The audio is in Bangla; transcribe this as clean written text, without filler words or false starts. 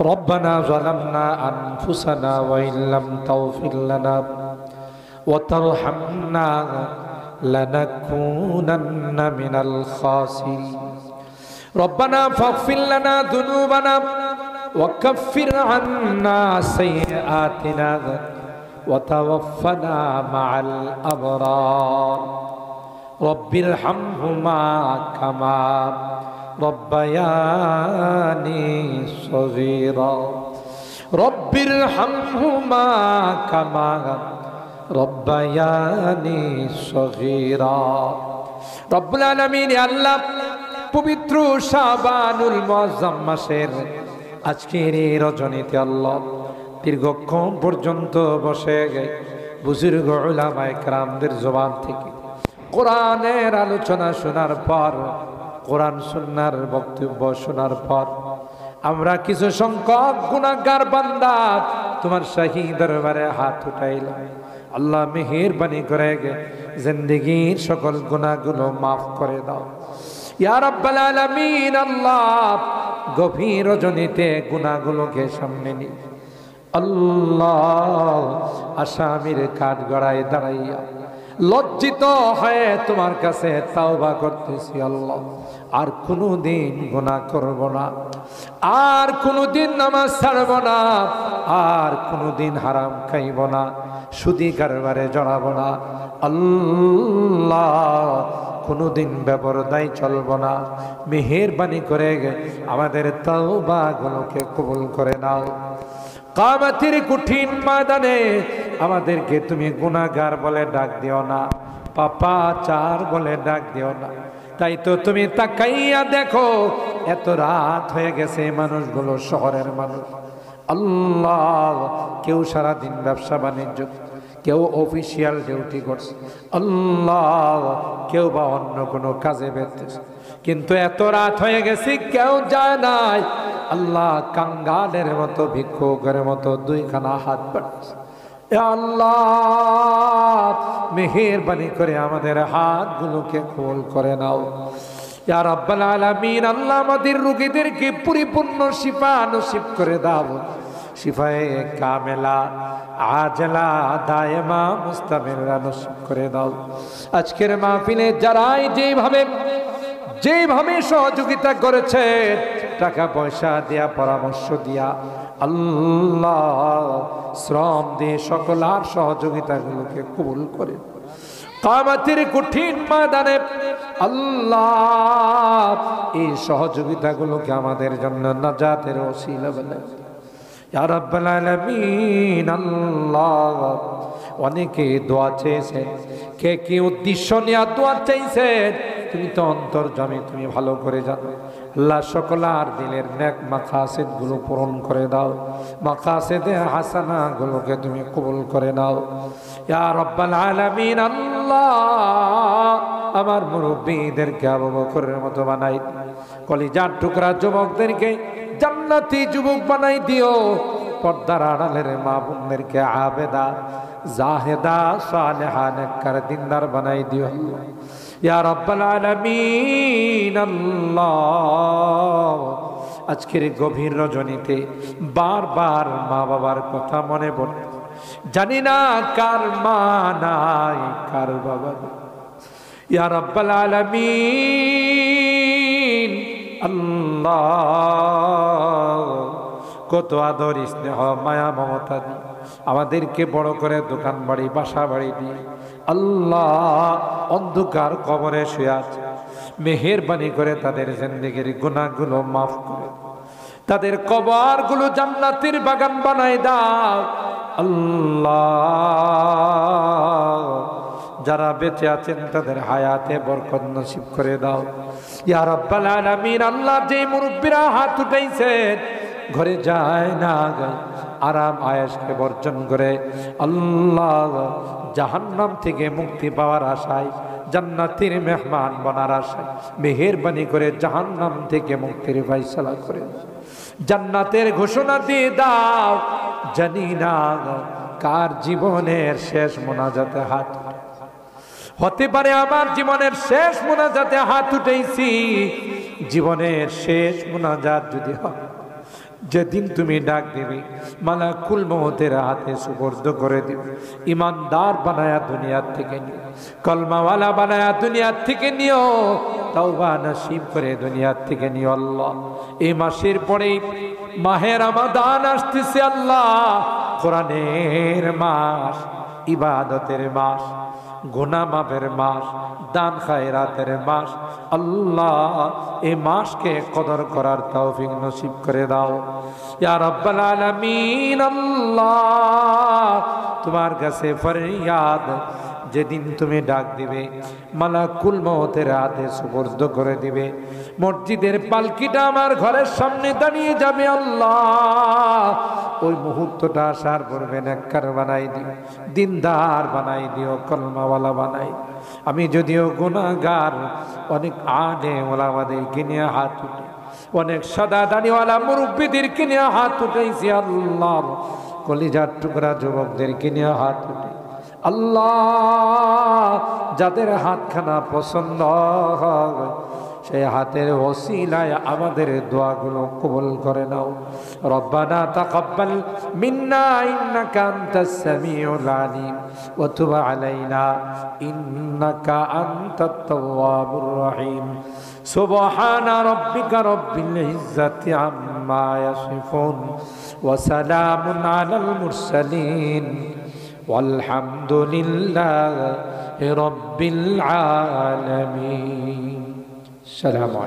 ربنا ظلمنا أنفسنا وإن لم تغفر لنا وترحمنا لنكونن من الخاسرين ربنا فاغفر لنا ذنوبنا وكفر عنا سيئاتنا وتوفنا مع الأبرار رب ارحمهما كما ربياني صغيرا رب ارحمهما كما ربياني صغيرا رب العالمين আল্লাহ পবিত্র শাবানুল মুআজ্জাম মাসের আজকের এই রজনীতে আল্লাহ দীর্ঘক্ষণ পর্যন্ত বসে বুজুর্গ উলামায়ে কেরামদের জবান থেকে কোরআনের আলোচনা শোনার পর কোরআন সুন্নাহর বক্তব্য শোনার পর আমরা কিছু সংখ্যক গুনাহগার বান্দা তোমার শাহী দরবারে হাত উঠাইলাম আল্লাহ মেহেরবানি করে জিন্দেগীর সকল গুনাহগুলো মাফ করে দাও ইয়া রাব্বাল আলামিন আল্লাহ গভীর রজনীতে গুনাহগুলোকে সামনে নিয়ে আল্লাহ আসামির কাঠগড়ায় দাঁড়াইয়া লজ্জিত হয়ে তোমার কাছে তাওবা করতেছি আল্লাহ আর কোনোদিন গুনাহ করব না আর কোনোদিন নামাজ ছাড়ব না আর কোনোদিন হারাম খাইব না সুদি কারবারে জড়াব না আল্লাহ কোনোদিন বেপরদায় চলব না মেহেরবানি করে আমাদের তাওবাগুলোকে কবুল করে নাও কিয়ামতের কঠিন ময়দানে আমাদেরকে তুমি গুনাহগার বলে ডাক দিও না পাপাচার বলে ডাক দিও না তাই তো তুমি তাকাইয়া দেখো এত রাত হয়ে গেছে মানুষগুলো শহরের মানুষ আল্লাহ কেউ সারা দিন ব্যবসা বাণিজ্য কেউ অফিসিয়াল ডিউটি করছে আল্লাহ কেউ বা অন্য কোনো কাজে ব্যস্ত কিন্তু এত রাত হয়ে গেছে কেউ যায় নাই আল্লাহ কাঙ্গালের মতো ভিক্ষুকের মতো দুইখানা হাত বাড়ছে আল্লাহ মেহেরবানি করে আমাদের হাতগুলোকে কবুল করে নাও ইয়া রাব্বাল আলামিন আল্লাহ আমাদের রোগীদেরকে পরিপূর্ণ শিফা নসিব করে দাও শিফায়ে কামেলা আজলা দায়েমা মুস্তামিরা নসিব করে দাও আজকের মাহফিলে যারাই যেভাবে সহযোগিতা করেছে টাকা পয়সা দিয়া পরামর্শ দিয়া আল্লাহ শ্রম দিয়ে সকল আর সহযোগিতাগুলোকে কবুল করে কিয়ামতের কঠিন ময়দানে আল্লাহ এই সহযোগিতাগুলোকে আমাদের জন্য নাজাতের ওসিলা বানাও ইয়া রাব্বাল আলামিন আল্লাহ অনেকে দোয়া চেয়েছেন কে কি উদ্দেশ্য নিয়ে দোয়া চাইছেন তুমি তো অন্তর্যামী তুমি ভালো করে জানো আল্লাহ সকল আর দিলের নেক মাকাসিদ গুলো পূরণ করে দাও মাকাসিদে হাসানা গুলোকে তুমি কবুল করে নাও ইয়া রাব্বাল আলামিন আল্লাহ আমার মুরব্বিদেরকে আবু বকরের মতো বানাই কলিজার টুকরা যুবকদেরকে জান্নাতি যুবক বানাই দিও পর্দার আড়ালের মা বোনদেরকে আবেদা জাহেদা সালেহা নেককার দিনদার বানাই দিও ইয়া রাব্বাল আলামিন আল্লাহ আজকের গভীর রজনীতে বারবার মা বাবার কথা মনে পড়ে জানি না কার মা নাই কার বাবা ইয়া রাব্বাল আলামিন আল্লাহ কত আদর স্নেহ মায়া মমতা দিয়ে আমাদেরকে বড় করে দোকান বাড়ি বাসা বাড়ি দিয়ে আল্লাহ অন্ধকার কবরে শুয়ে আছে মেহেরবানি করে তাদের জিন্দেগির গুনাহগুলো মাফ করে তাদের কবরগুলো জান্নাতের বাগান বানাই দাও আল্লাহ যারা বেঁচে আছেন তাদের হায়াতে বরকত নসিব করে দাও ইয়া রাব্বাল আলামিন আল্লাহ যে মুরব্বিরা হাত উঠাইছেন ঘরে যায় না আরাম আয়েশকে বর্জন করে আল্লাহ জাহান্নাম থেকে মুক্তি পাওয়ার আশায় জান্নাতের মেহমান বনার আশায় মেহেরবানি করে জাহান্নাম থেকে মুক্তির ফয়সালা করে জান্নাতের ঘোষণা দিয়ে দাও জানি না কার জীবনের শেষ মোনাজাতে হাত হতে পারে আমার জীবনের শেষ মোনাজাতে হাত উঠেছি জীবনের শেষ মোনাজাত যদি হয় যেদিন তুমি ডাক দিবে মালাকুল মউতের হাতে সুপর্দ করে দিবে। ইমানদার বানায়া দুনিয়ার থেকে নিও, কলমাওয়ালা বানায়া দুনিয়ার থেকে নিও, তওবা নসিব করে দুনিয়ার থেকে নিও আল্লাহ। এই মাসের পরেই মাহে রমাদান আসতেছে আল্লাহ, কোরআনের মাস, ইবাদতের মাস, গুনাহ মাফের মাস, দান খায়রাতের মাস। আল্লাহ এই মাসকে কদর করার তৌফিক নসিব করে দাও ইয়া রাব্বাল আলামিন। আল্লাহ তোমার কাছে ফরিয়াদ, যেদিন তুমি ডাক দিবে মালাকুল মউতের হাতে সুপর্দ করে দিবে, মসজিদের পালকিটা আমার ঘরের সামনে দাঁড়িয়ে যাবে আল্লাহ, ওই মুহূর্তটা আসার পূর্বে নেককার বানাই দিও, দিনদার বানাই দিও, কলমাওয়ালা বানাই। আমি যদিও গুনাহগার, অনেক আলেম ওলামাদেরকে নিয়ে হাত উঠে, অনেক সাদা দাড়িওয়ালা মুরব্বীদেরকে নিয়ে হাত উঠাইছি আল্লাহ, কলিজার টুকরা যুবকদেরকে নিয়ে হাত উঠে আল্লাহ, যাদের হাতখানা পছন্দ হয় সেই হাতের ওসিলায় আমাদের দোয়াগুলো কবুল করে নাও। রব্বানা তাকাব্বাল মিন্না ইন্নাকা আনতাস সামিউল আলিম ওয়া তুব আলাইনা ইন্নাকা আনতাত তাওয়াবুর রহিম। সুবহানা রাব্বিকা রাব্বিল ইজ্জাতি আম্মা ইয়াসিফুন ওয়া সালামুন আলাল মুরসালিন walhamdulillahi rabbil alamin। Assalamu alaikum।